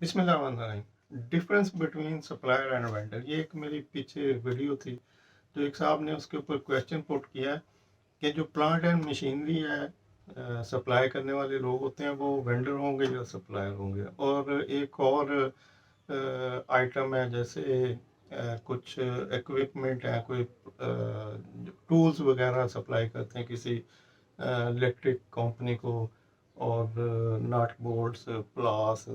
بسم اللہ الرحمن الرحیم. Difference between supplier and vendor, یہ ایک میری پیچھے ویڈیو تھی تو ایک صاحب نے اس کے اوپر کویشچن پٹ کیا کہ جو پلانٹ اینڈ مشینری ہے سپلائی کرنے والے لوگ ہوتے ہیں وہ وینڈر ہوں گے یا سپلائر ہوں گے. اور ایک اور آئٹم ہے جیسے کچھ ایکوپمنٹ ہیں، کوئی ٹولز وغیرہ سپلائی کرتے ہیں کسی الیکٹرک کمپنی کو، اور نٹ بولٹس، پلاس،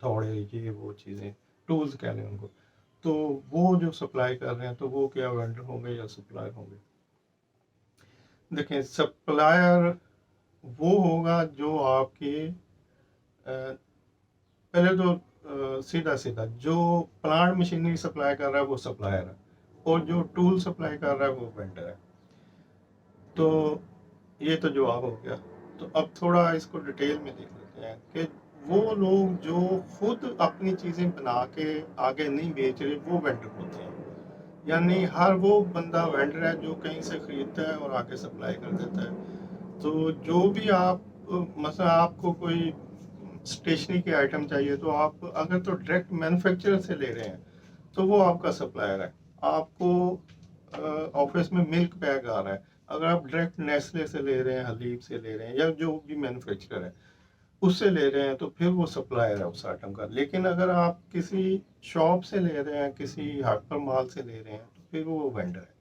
تھوڑے، یہ وہ چیزیں ٹولز کہہ لیں ان کو، تو وہ جو سپلائی کر رہے ہیں تو وہ کیا وینڈر ہوں گے یا سپلائر ہوں گے؟ دیکھیں، سپلائر وہ ہوگا جو آپ کے پہلے تو سیدھا جو پلانٹ مشینری سپلائی کر رہا ہے وہ سپلائر ہے، اور جو ٹول سپلائی کر رہا ہے وہ وینڈر ہے. تو یہ تو جواب ہو گیا. تو اب تھوڑا اس کو ڈیٹیل میں دیکھ لیتے ہیں کہ وہ لوگ جو خود اپنی چیزیں بنا کے آگے نہیں بیچ رہے وہ وینڈر ہوتے ہیں. یعنی ہر وہ بندہ وینڈر ہے جو کہیں سے خریدتا ہے اور آگے سپلائی کر دیتا ہے. تو جو بھی آپ مثلا آپ کو کوئی اسٹیشنری کے آئٹم چاہیے تو آپ اگر تو ڈائریکٹ مینوفیکچرر سے لے رہے ہیں تو وہ آپ کا سپلائر ہے. آپ کو آفس میں ملک پیک آ رہا ہے، اگر آپ ڈائریکٹ نیسلے سے لے رہے ہیں، حلیب سے لے رہے ہیں، یا جو بھی مینوفیکچرر ہے اس سے لے رہے ہیں تو پھر وہ سپلائر ہے اس آئٹم کا. لیکن اگر آپ کسی شاپ سے لے رہے ہیں، کسی ہائپر مال سے لے رہے ہیں تو پھر وہ وینڈر ہے.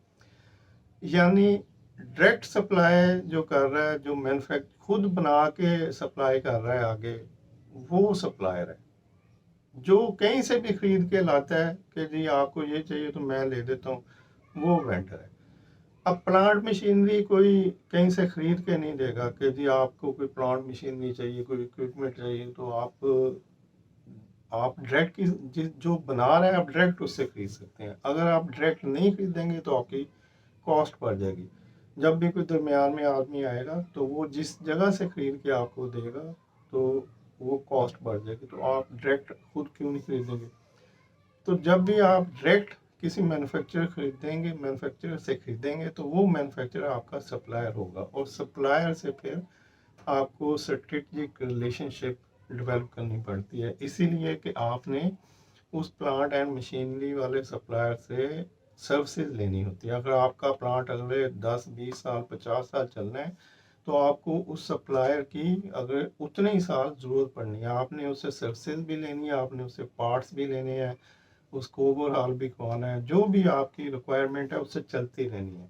یعنی ڈائریکٹ سپلائی جو کر رہا ہے، جو خود بنا کے سپلائی کر رہا ہے آگے، وہ سپلائر ہے. جو کہیں سے بھی خرید کے لاتا ہے کہ جی آپ کو یہ چاہیے تو میں لے دیتا ہوں، وہ وینڈر ہے. اب پلانٹ مشینری کوئی کہیں سے خرید کے نہیں دے گا کہ جی آپ کو کوئی پلانٹ مشینری چاہیے، کوئی اکوپمنٹ چاہیے تو آپ ڈائریکٹ جو بنا رہے ہیں آپ ڈائریکٹ اس سے خرید سکتے ہیں. اگر آپ ڈائریکٹ نہیں خریدیں گے تو آپ کی کاسٹ بڑھ جائے گی. جب بھی کوئی درمیان میں آدمی آئے گا تو وہ جس جگہ سے خرید کے آپ کو دے گا تو وہ کاسٹ بڑھ جائے گی. تو آپ ڈائریکٹ خود کیوں نہیں خریدیں گے؟ تو جب بھی آپ ڈائریکٹ کسی مینوفیکچرر سے خریدیں گے تو وہ مینوفیکچرر آپ کا سپلائر ہوگا، اور سپلائر سے پھر آپ کو اسٹریٹجک ریلیشن شپ ڈیولپ کرنی پڑتی ہے. اسی لیے کہ آپ نے اس پلانٹ اینڈ مشینری والے سپلائر سے سروسز لینی ہوتی ہے. اگر آپ کا پلانٹ اگلے 10 20 سال 50 سال چلنا ہے تو آپ کو اس سپلائر کی اگر اتنے ہی سال ضرورت پڑنی ہے، آپ نے اس سے سروسز بھی لینی ہے، آپ نے اس سے پارٹس بھی لینے ہیں، اس کو اوور ہال بھی کروانا ہے، جو بھی آپ کی ریکوائرمنٹ ہے اس سے چلتی رہنی ہے.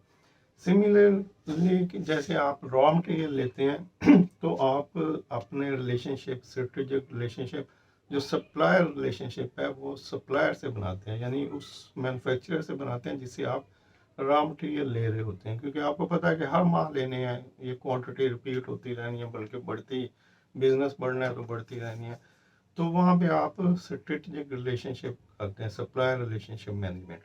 سملرلی جیسے آپ را مٹیریل لیتے ہیں تو آپ اپنے ریلیشن شپ، اسٹریٹجک ریلیشن شپ، جو سپلائر ریلیشن شپ ہے وہ سپلائر سے بناتے ہیں، یعنی اس مینوفیکچرر سے بناتے ہیں جس سے آپ را مٹیریل لے رہے ہوتے ہیں. کیونکہ آپ کو پتا ہے کہ ہر ماہ لینے ہیں، یہ کوانٹٹی ریپیٹ ہوتی رہنی ہے، بلکہ بڑھتی، بزنس بڑھنا ہے تو بڑھتی رہنی ہے. تو وہاں پہ آپ اسٹریٹجک ریلیشن شپ کرتے ہیں، سپلائر ریلیشن شپ مینجمنٹ.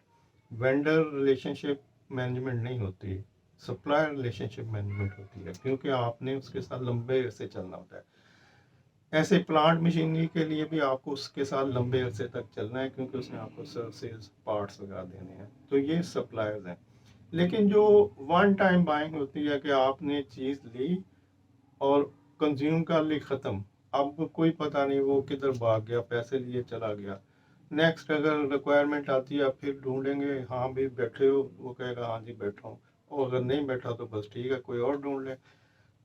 وینڈر ریلیشن شپ مینجمنٹ نہیں ہوتی، سپلائر ریلیشن شپ مینجمنٹ ہوتی ہے، کیونکہ آپ نے اس کے ساتھ لمبے عرصے چلنا ہوتا ہے. ایسے پلانٹ مشینری کے لیے بھی آپ کو اس کے ساتھ لمبے عرصے تک چلنا ہے، کیونکہ اس میں آپ کو سروسز، پارٹس وغیرہ دینے ہیں. تو یہ سپلائرز ہیں. لیکن جو ون ٹائم بائنگ ہوتی ہے کہ آپ نے چیز لی اور کنزیوم کر لی، ختم، اب کوئی پتہ نہیں وہ کدھر بھاگ گیا، پیسے لیے چلا گیا. نیکسٹ اگر ریکوائرمنٹ آتی ہے آپ پھر ڈھونڈیں گے، ہاں بھی بیٹھے ہو، وہ کہے گا ہاں جی بیٹھا ہوں، اور اگر نہیں بیٹھا تو بس ٹھیک ہے، کوئی اور ڈھونڈ لیں.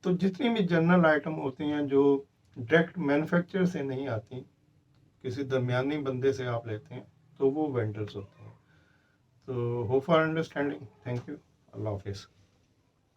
تو جتنی بھی جنرل آئٹم ہوتی ہیں جو ڈائریکٹ مینوفیکچر سے نہیں آتی، کسی درمیانی بندے سے آپ لیتے ہیں، تو وہ وینڈرز ہوتے ہیں. تو hope for understanding. Thank you. اللہ حافظ.